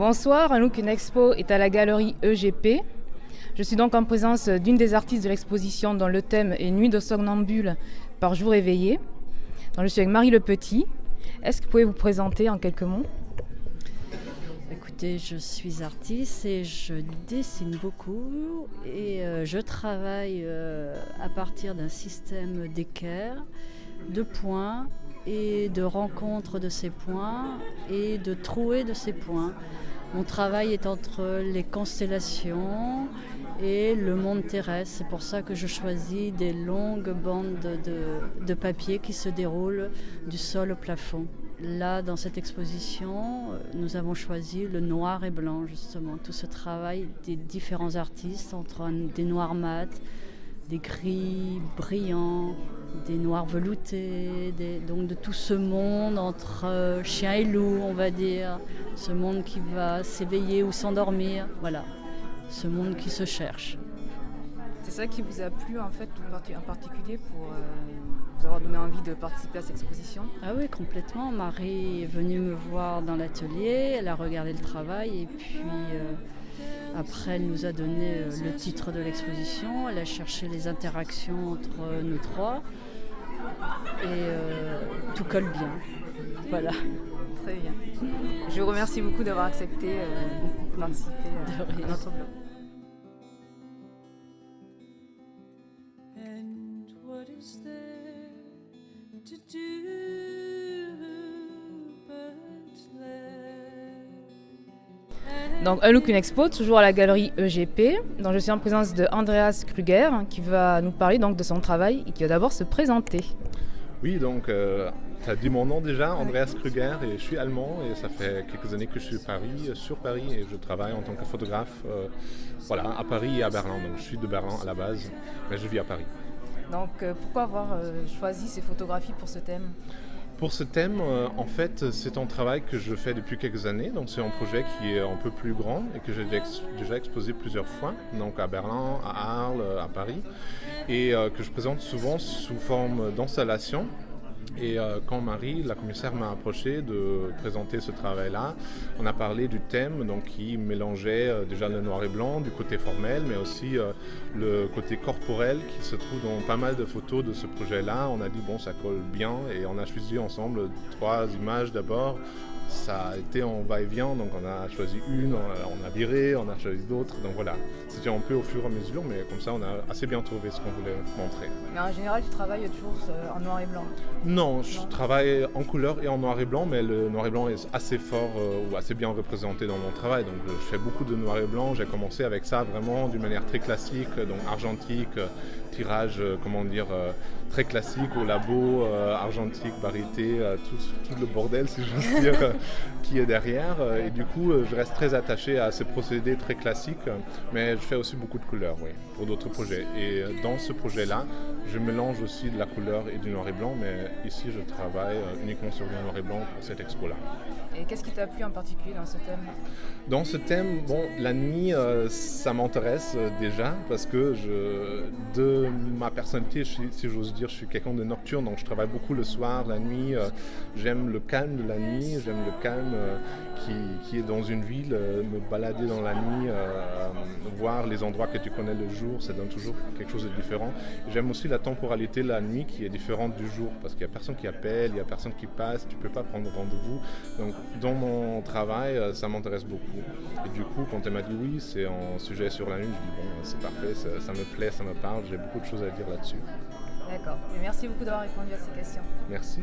Bonsoir, Un Look, une expo est à la galerie EGP. Je suis donc en présence d'une des artistes de l'exposition dont le thème est Nuit de somnambule par jour éveillé. Donc je suis avec Marie Le Petit. Est-ce que vous pouvez vous présenter en quelques mots ? Écoutez, je suis artiste et je dessine beaucoup et je travaille à partir d'un système d'équerre, de points et de rencontres de ces points et de trouées de ces points. Mon travail est entre les constellations et le monde terrestre. C'est pour ça que je choisis des longues bandes de papier qui se déroulent du sol au plafond. Là, dans cette exposition, nous avons choisi le noir et blanc, justement. Tout ce travail des différents artistes, entre des noirs mat, des gris brillants, des noirs veloutés, donc de tout ce monde entre chien et loup, on va dire. Ce monde qui va s'éveiller ou s'endormir, voilà. Ce monde qui se cherche. C'est ça qui vous a plu en fait, en particulier pour vous avoir donné envie de participer à cette exposition ? Ah oui, complètement. Marie est venue me voir dans l'atelier, elle a regardé le travail et puis après elle nous a donné le titre de l'exposition, elle a cherché les interactions entre nous trois et tout colle bien. Voilà. Très bien. Je vous remercie beaucoup d'avoir accepté de participer à notre blog. Donc Un Look, une expo, toujours à la galerie EGP. Donc je suis en présence de Andreas Krüger qui va nous parler donc de son travail et qui va d'abord se présenter. Oui, donc tu as dit mon nom déjà, Andreas Krüger, et je suis allemand et ça fait quelques années que je suis sur Paris et je travaille en tant que photographe à Paris et à Berlin. Donc je suis de Berlin à la base, mais je vis à Paris. Donc pourquoi avoir choisi ces photographies pour ce thème ? Pour ce thème, en fait, c'est un travail que je fais depuis quelques années. Donc, c'est un projet qui est un peu plus grand et que j'ai déjà exposé plusieurs fois, donc à Berlin, à Arles, à Paris, et que je présente souvent sous forme d'installation. Et quand Marie, la commissaire, m'a approché de présenter ce travail-là, on a parlé du thème donc, qui mélangeait déjà le noir et blanc du côté formel, mais aussi le côté corporel qui se trouve dans pas mal de photos de ce projet-là. On a dit bon, ça colle bien et on a choisi ensemble 3 images d'abord. Ça a été en va-et-vient, donc on a choisi une, on a viré, on a choisi d'autres, donc voilà. C'était un peu au fur et à mesure, mais comme ça on a assez bien trouvé ce qu'on voulait montrer. Mais en général, tu travailles toujours en noir et blanc ? Non, je travaille en couleur et en noir et blanc, mais le noir et blanc est assez fort ou assez bien représenté dans mon travail. Donc je fais beaucoup de noir et blanc. J'ai commencé avec ça vraiment d'une manière très classique, donc argentique, tirage, très classique au labo, argentique, barité, tout le bordel si j'ose dire, qui est derrière. Et du coup, je reste très attaché à ce procédé très classique, mais je fais aussi beaucoup de couleurs, oui, pour d'autres projets. Et dans ce projet-là, je mélange aussi de la couleur et du noir et blanc, mais ici, je travaille uniquement sur du noir et blanc pour cette expo-là. Et qu'est-ce qui t'a plu en particulier dans ce thème ? Dans ce thème, la nuit, ça m'intéresse déjà parce que de ma personnalité, si j'ose dire, je suis quelqu'un de nocturne, donc je travaille beaucoup le soir, la nuit. J'aime le calme de la nuit, j'aime le calme qui est dans une ville, me balader dans la nuit, voir les endroits que tu connais le jour, ça donne toujours quelque chose de différent. J'aime aussi la temporalité de la nuit qui est différente du jour parce qu'il n'y a personne qui appelle, il n'y a personne qui passe, tu ne peux pas prendre rendez-vous. Donc dans mon travail, ça m'intéresse beaucoup. Et du coup, quand elle m'a dit oui, c'est un sujet sur la nuit, je dis bon, c'est parfait, ça me plaît, ça me parle, j'ai beaucoup de choses à dire là-dessus. D'accord. Et merci beaucoup d'avoir répondu à ces questions. Merci.